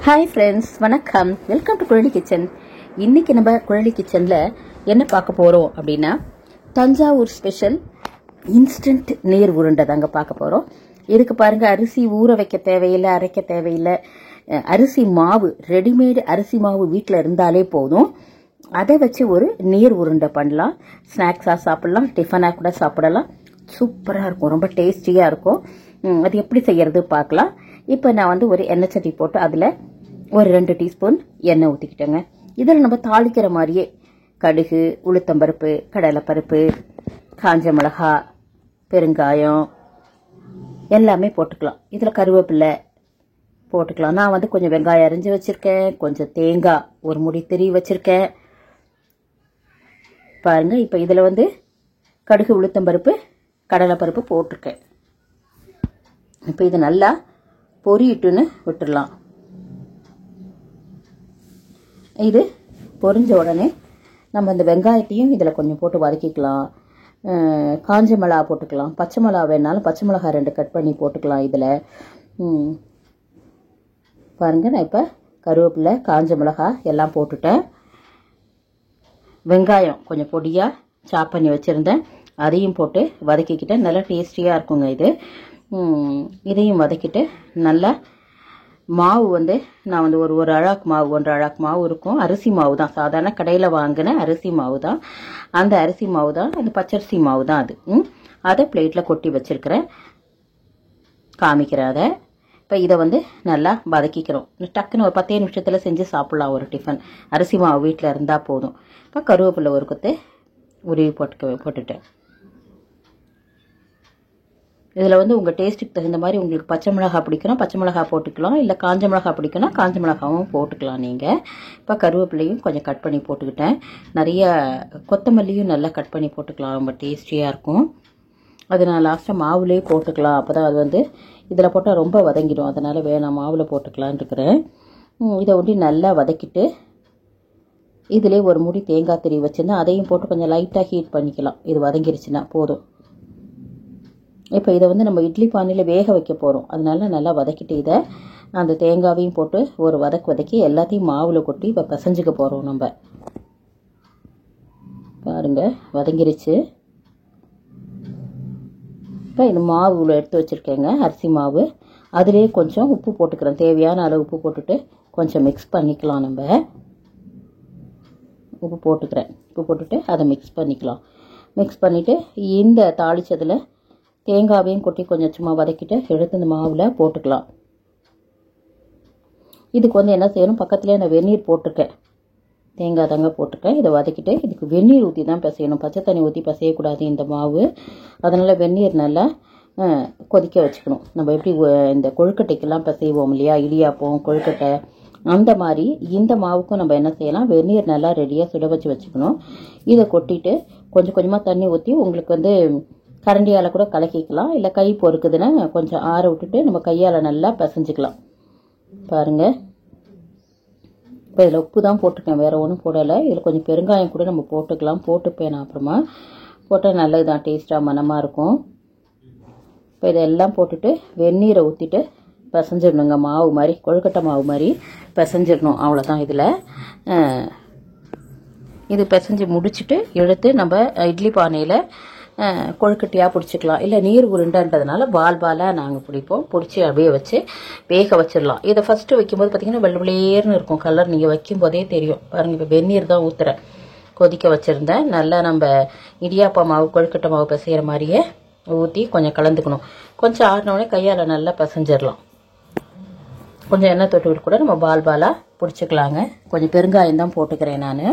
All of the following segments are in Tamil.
ஹாய் ஃப்ரெண்ட்ஸ், வணக்கம். Welcome to Kuzhali kitchen. இன்னைக்கு நம்ம குழலி கிச்சனில் என்ன பார்க்க போகிறோம் அப்படின்னா, தஞ்சாவூர் ஸ்பெஷல் இன்ஸ்டன்ட் நீர் உருண்டை தாங்க பார்க்க போகிறோம். இதுக்கு பாருங்கள், அரிசி ஊற வைக்க தேவையில்லை, அரைக்க தேவையில்லை. அரிசி மாவு, ரெடிமேடு அரிசி மாவு வீட்டில் இருந்தாலே போதும். அதை வச்சு ஒரு நீர் உருண்டை பண்ணலாம். ஸ்நாக்ஸாக சாப்பிட்லாம், டிஃபனாக கூட சாப்பிடலாம். சூப்பராக இருக்கும், ரொம்ப டேஸ்டியாக இருக்கும். அது எப்படி செய்யறது பார்க்கலாம். இப்போ நான் ஒரு எண்ணெய் சட்டி போட்டு அதில் ஒரு 2 டீஸ்பூன் எண்ணெய் ஊற்றிக்கிட்டேங்க. இதில் நம்ம தாளிக்கிற மாதிரியே கடுகு, உளுத்தம்பருப்பு, கடலைப்பருப்பு, காஞ்ச மிளகா, பெருங்காயம் எல்லாமே போட்டுக்கலாம். இதில் கருவேப்பிலை போட்டுக்கலாம். நான் கொஞ்சம் வெங்காயம் அரிஞ்சு வச்சுருக்கேன், கொஞ்சம் தேங்காய் ஒரு முடி திருவி வச்சுருக்கேன் பாருங்க. இப்போ இதில் கடுகு, உளுத்தம்பருப்பு, கடலைப்பருப்பு போட்டிருக்கேன். இப்போ இது நல்லா பொரியிட்டுன்னு விட்டுடலாம். இது பொரிஞ்ச உடனே நம்ம இந்த வெங்காயத்தையும் இதில் கொஞ்சம் போட்டு வதக்கிக்கலாம். காஞ்ச மிளகா போட்டுக்கலாம், பச்சை மிளகா வேணாலும் பச்சை மிளகா 2 கட் பண்ணி போட்டுக்கலாம். இதில் பாருங்கள், நான் இப்போ கருவேப்பிலை, காஞ்ச மிளகா எல்லாம் போட்டுட்டேன். வெங்காயம் கொஞ்சம் பொடியாக சாப் பண்ணி வச்சுருந்தேன், அதையும் போட்டு வதக்கிக்கிட்டேன். நல்லா டேஸ்டியாக இருக்குங்க இது. இதையும் வதக்கிட்டு நல்லா மாவு நான் ஒரு அழாக்கு மாவு, 1 அழாக்கு மாவு இருக்கும். அரிசி மாவு தான், சாதாரண கடையில் வாங்கின அரிசி மாவு தான். அந்த அரிசி மாவு தான், அந்த பச்சரிசி மாவு தான் அது. அதை பிளேட்டில் கொட்டி வச்சிருக்கிறேன், காமிக்கிறேன் அதை. இப்போ இதை நல்லா வதக்கிக்கிறோம். டக்குன்னு ஒரு 10 நிமிஷத்தில் செஞ்சு சாப்பிட்லாம் ஒரு டிஃபன். அரிசி மாவு வீட்டில் இருந்தால் போதும். இப்போ கருவேப்பிலை ஒரு கொத்து உருவி போட்டுட்டேன். இதில் உங்கள் டேஸ்ட்டுக்கு தகுந்த மாதிரி உங்களுக்கு பச்சை மிளகா பிடிக்கணும், பச்சை மிளகா போட்டுக்கலாம். இல்லை காஞ்ச மிளகா பிடிக்கணும், காஞ்ச மிளகாவும் போட்டுக்கலாம் நீங்கள். இப்போ கருவேப்பிலையும் கொஞ்சம் கட் பண்ணி போட்டுக்கிட்டேன். நிறைய கொத்தமல்லியும் நல்லா கட் பண்ணி போட்டுக்கலாம், ரொம்ப டேஸ்டியாக இருக்கும். அது நான் லாஸ்ட்டாக மாவுலேயே போட்டுக்கலாம். அப்போ தான் அது இதில் போட்டால் ரொம்ப வதங்கிடும். அதனால் வேணாம், மாவில் போட்டுக்கலான்னு இருக்கிறேன். இதை நல்லா வதக்கிட்டு இதிலே ஒரு முடி தேங்காய் திருவி வச்சுருந்தேன், அதையும் போட்டு கொஞ்சம் லைட்டாக ஹீட் பண்ணிக்கலாம். இது வதங்கிருச்சுன்னா போதும். இப்போ இதை நம்ம இட்லி பானையில் வேக வைக்க போகிறோம். அதனால நல்லா வதக்கிட்டு இதை அந்த தேங்காவையும் போட்டு ஒரு வதக்கி எல்லாத்தையும் மாவில் கொட்டி இப்போ பிசைஞ்சிக்க போகிறோம். நம்ம பாருங்கள், வதங்கிருச்சு. இப்போ இந்த மாவு எடுத்து வச்சுருக்கேங்க, அரிசி மாவு. அதிலே கொஞ்சம் உப்பு போட்டுக்கிறேன், தேவையான அளவு உப்பு போட்டுட்டு கொஞ்சம் மிக்ஸ் பண்ணிக்கலாம். நம்ம உப்பு போட்டுட்டு அதை மிக்ஸ் பண்ணிக்கலாம். மிக்ஸ் பண்ணிவிட்டு இந்த தாளிச்சதில் தேங்காவையும் கொட்டி கொஞ்சம் சும்மா வதக்கிட்டு எடுத்து இந்த மாவில் போட்டுக்கலாம். இதுக்கு என்ன செய்யணும், பக்கத்துலேயே நான் வெந்நீர் போட்டிருக்கேன், தேங்காய் தாங்க போட்டிருக்கேன். இதை வதக்கிட்டு இதுக்கு வெந்நீர் ஊற்றி தான் பிசையணும், பச்சை தண்ணி ஊற்றி பிசையக்கூடாது இந்த மாவு. அதனால் வெந்நீர் நல்லா கொதிக்க வச்சுக்கணும். நம்ம எப்படி இந்த கொழுக்கட்டைக்கெல்லாம் பிசைவோம் இல்லையா, இடியாப்பம், கொழுக்கட்டை, அந்த மாதிரி இந்த மாவுக்கும் நம்ம என்ன செய்யலாம், வெந்நீர் நல்லா ரெடியாக சுட வச்சுக்கணும். இதை கொட்டிட்டு கொஞ்சம் கொஞ்சமாக தண்ணி ஊற்றி உங்களுக்கு கரண்டியால் கூட கலக்கிக்கலாம். இல்லை கை பொறுக்குதுன்னா கொஞ்சம் ஆற விட்டுட்டு நம்ம கையால் நல்லா பிசைஞ்சிக்கலாம். பாருங்கள், இப்போ இதில் உப்பு தான் போட்டிருக்கேன், வேறு ஒன்றும் போடலை. இதில் கொஞ்சம் பெருங்காயம் கூட நம்ம போட்டுக்கலாம், போட்டுப்பேன் நான் அப்புறமா. போட்டால் நல்லது தான், டேஸ்ட்டாக மனமாக இருக்கும். இப்போ இதெல்லாம் போட்டுட்டு வெந்நீரை ஊற்றிட்டு பிசைஞ்சிடணுங்க. மாவு மாதிரி, கொழுக்கட்டை மாவு மாதிரி பிசைஞ்சிடணும், அவ்வளோதான். இதில் இது பிசைஞ்சு முடிச்சுட்டு எடுத்து நம்ம இட்லி பானையில் கொழுக்கட்டையாக பிடிச்சிக்கலாம். இல்லை நீர் உருண்டைன்றதுனால பாலாக நாங்கள் பிடிச்சி அப்படியே வச்சு வேக வச்சிடலாம். இதை ஃபஸ்ட்டு வைக்கும்போது பார்த்திங்கன்னா வெள்ளையேர்னு இருக்கும் கலர், நீங்கள் வைக்கும்போதே தெரியும். பாருங்கள், இப்போ வெந்நீர் தான் ஊற்றுறேன், கொதிக்க வச்சுருந்தேன். நல்லா நம்ம இடியாப்பா மாவு, கொழுக்கட்டை மாவு பிசைகிற மாதிரியே ஊற்றி கொஞ்சம் கலந்துக்கணும். கொஞ்சம் ஆறினோடனே கையால் நல்லா பிசைஞ்சிடலாம். கொஞ்சம் எண்ணெய் தொட்டு கூட நம்ம பாலாக பிடிச்சிக்கலாங்க. கொஞ்சம் பெருங்காயம் தான் போட்டுக்கிறேன் நான்.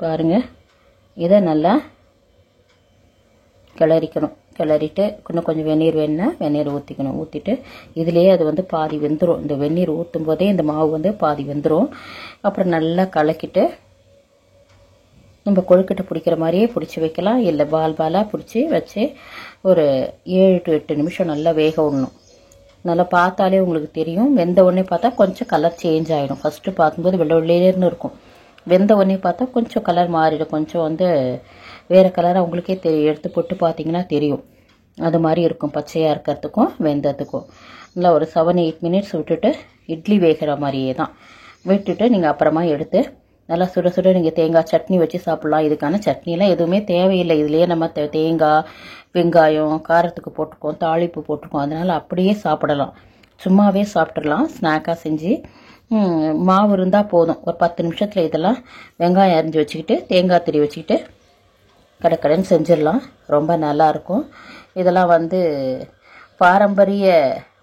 பாருங்கள், இதை நல்லா கிளறிட்டு இன்னும் கொஞ்சம் வெந்நீர் வேணுன்னா வெந்நீர் ஊற்றிட்டு இதுலேயே அது பாதி வெந்துடும். இந்த வெந்நீர் ஊற்றும் போதே இந்த மாவு பாதி வெந்துடும். அப்புறம் நல்லா கலக்கிட்டு நம்ம கொழுக்கட்டை பிடிக்கிற மாதிரியே பிடிச்சி வைக்கலாம். இல்லை பாலாக பிடிச்சி வச்சு ஒரு 7 to 8 நிமிஷம் நல்லா வேக விடணும். நல்லா பார்த்தாலே உங்களுக்கு தெரியும். வெந்த உடனே பார்த்தா கொஞ்சம் கலர் சேஞ்ச் ஆகிடும். ஃபஸ்ட்டு பார்க்கும்போது வெள்ளையேர்னு இருக்கும், வெந்த உடனே பார்த்தா கொஞ்சம் கலர் மாறிடும். கொஞ்சம் வேறு கலராக உங்களுக்கே எடுத்து போட்டு பார்த்தீங்கன்னா தெரியும். அது மாதிரி இருக்கும், பச்சையாக இருக்கிறதுக்கும் வெந்ததுக்கும். நல்லா ஒரு 7-8 மினிட்ஸ் விட்டுட்டு இட்லி வேகிற மாதிரியே தான் விட்டுட்டு நீங்கள் அப்புறமா எடுத்து நல்லா சுட சுட நீங்கள் தேங்காய் சட்னி வச்சு சாப்பிட்லாம். இதுக்கான சட்னிலாம் எதுவுமே தேவையில்லை. இதுலேயே நம்ம தேங்காய் வெங்காயம் காரத்துக்கு போட்டுக்கோம், தாளிப்பு போட்டுக்கோம். அதனால் அப்படியே சாப்பிடலாம், சும்மாவே சாப்பிட்றலாம். ஸ்நாக்காக செஞ்சு மாவு இருந்தால் போதும். ஒரு 10 நிமிஷத்தில் இதெல்லாம் வெங்காயம் அரிஞ்சு வச்சுக்கிட்டு தேங்காய் திரி வச்சுக்கிட்டு கடைக்கடைன்னு செஞ்சிடலாம். ரொம்ப நல்லாயிருக்கும். இதெல்லாம் வந்து பாரம்பரிய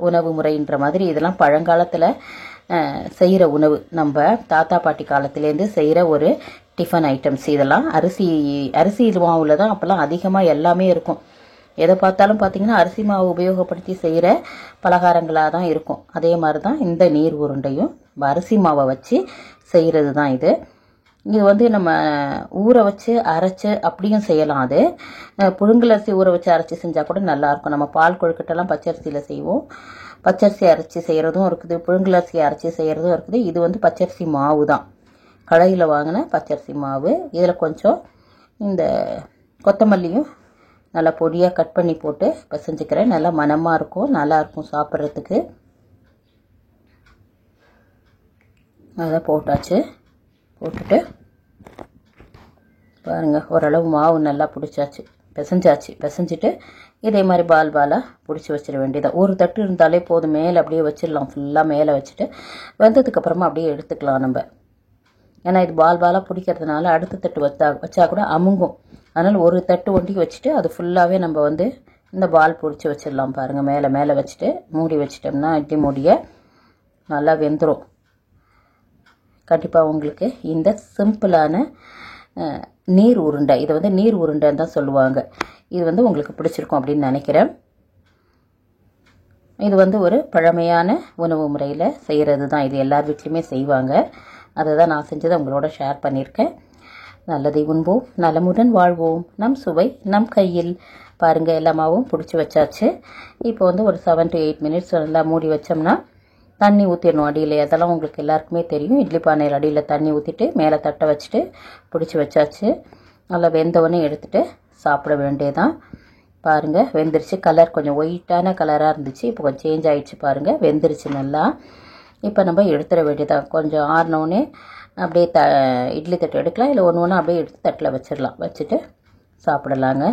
உணவு முறைன்ற மாதிரி, இதெல்லாம் பழங்காலத்தில் செய்கிற உணவு. நம்ம தாத்தா பாட்டி காலத்துலேருந்து செய்கிற ஒரு டிஃபன் ஐட்டம்ஸ். இதெல்லாம் அரிசி மாவில் தான் அப்போல்லாம் அதிகமாக எல்லாமே இருக்கும். எதை பார்த்தாலும் பார்த்திங்கன்னா அரிசி மாவு உபயோகப்படுத்தி செய்கிற பலகாரங்களாக தான் இருக்கும். அதே மாதிரி தான் இந்த நீர் உருண்டையும் அரிசி மாவை வச்சு செய்கிறது தான் இது. இது வந்து நம்ம ஊற வச்சு அரைச்சி அப்படியும் செய்யலாம். அது புழுங்கலரிசி ஊற வச்சு அரைச்சி செஞ்சால் கூட நல்லாயிருக்கும். நம்ம பால் கொழுக்கட்டெல்லாம் பச்சரிசியில் செய்வோம். பச்சரிசி அரைச்சி செய்கிறதும் இருக்குது, புழுங்கலரிசி அரைச்சி செய்கிறதும் இருக்குது. இது வந்து பச்சரிசி மாவு தான், கடையில் வாங்கின பச்சரிசி மாவு. இதில் கொஞ்சம் இந்த கொத்தமல்லியும் நல்லா பொடியாக கட் பண்ணி போட்டு பிசைஞ்சிக்கிறேன். நல்லா மணமாக இருக்கும், நல்லாயிருக்கும் சாப்பிட்றதுக்கு. அதை போட்டாச்சு. போட்டுட்டு பாருங்கள், ஓரளவு மாவு நல்லா பிடிச்சாச்சு, பிசைஞ்சிட்டு இதே மாதிரி பாலாக பிடிச்சி வச்சிட வேண்டியதான். ஒரு தட்டு இருந்தாலே போதும், மேலே அப்படியே வச்சிடலாம். ஃபுல்லாக மேலே வச்சுட்டு வெந்ததுக்கப்புறமா அப்படியே எடுத்துக்கலாம் நம்ம. ஏன்னா இது பாலாக பிடிக்கிறதுனால அடுத்த தட்டு வச்சா கூட அமுங்கும். அதனால் ஒரு தட்டு ஒண்டி வச்சுட்டு அது ஃபுல்லாகவே நம்ம வந்து இந்த பால் பிடிச்சி வச்சிடலாம். பாருங்கள், மேலே வச்சுட்டு மூடி வச்சிட்டோம்னா இட்லி மூடியை நல்லா வெந்துடும். கண்டிப்பாக உங்களுக்கு இந்த சிம்பிளான நீர் உருண்டை, இதை வந்து நீர் உருண்டைன்னு தான் சொல்லுவாங்க, இது வந்து உங்களுக்கு பிடிச்சிருக்கும் அப்படின்னு நினைக்கிறேன். இது வந்து ஒரு பழமையான உணவு முறையில் செய்கிறது தான். இது எல்லார் வீட்லையுமே செய்வாங்க. அதை தான் நான் செஞ்சதை உங்களோட ஷேர் பண்ணியிருக்கேன். நல்லதை உண்போம், நலமுடன் வாழ்வோம், நம் சுவை நம் கையில். பாருங்கள், எல்லாமாவும் பிடிச்சி வச்சாச்சு. இப்போ வந்து ஒரு 7 to 8 மினிட்ஸ் நல்லா மூடி வச்சோம்னா தண்ணி ஊற்றிடணும் அடியில். அதெல்லாம் உங்களுக்கு எல்லாருக்குமே தெரியும். இட்லி பானையில் அடியில் தண்ணி ஊற்றிட்டு மேலே தட்டை வச்சுட்டு பிடிச்சி வச்சாச்சு. நல்லா வெந்தவொடனே எடுத்துகிட்டு சாப்பிட வேண்டியதான். பாருங்கள், வெந்துருச்சு. கலர் கொஞ்சம் ஒயிட்டான கலராக இருந்துச்சு, இப்போ கொஞ்சம் சேஞ்ச் ஆகிடுச்சு. பாருங்கள், வெந்துருச்சு நல்லா. இப்போ நம்ம எடுத்துட வேண்டியதான். கொஞ்சம் ஆறினோடனே அப்படியே இட்லி தட்டு எடுக்கலாம், இல்லை ஒன்று அப்படியே எடுத்து தட்டில் வச்சிடலாம். வச்சுட்டு சாப்பிடலாங்க.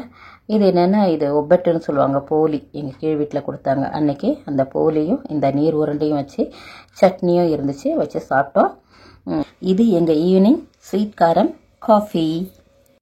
இது என்னென்னா, இது ஒப்பட்டுன்னு சொல்லுவாங்க, போலி. எங்கள் கீழ் வீட்டில் கொடுத்தாங்க அன்னைக்கு. அந்த போலியும் இந்த நீர் உருண்டையும் வச்சு சட்னியும் இருந்துச்சு, வச்சு சாப்பிட்டோம். இது எங்கள் ஈவினிங் ஸ்வீட் காரம் காஃபி.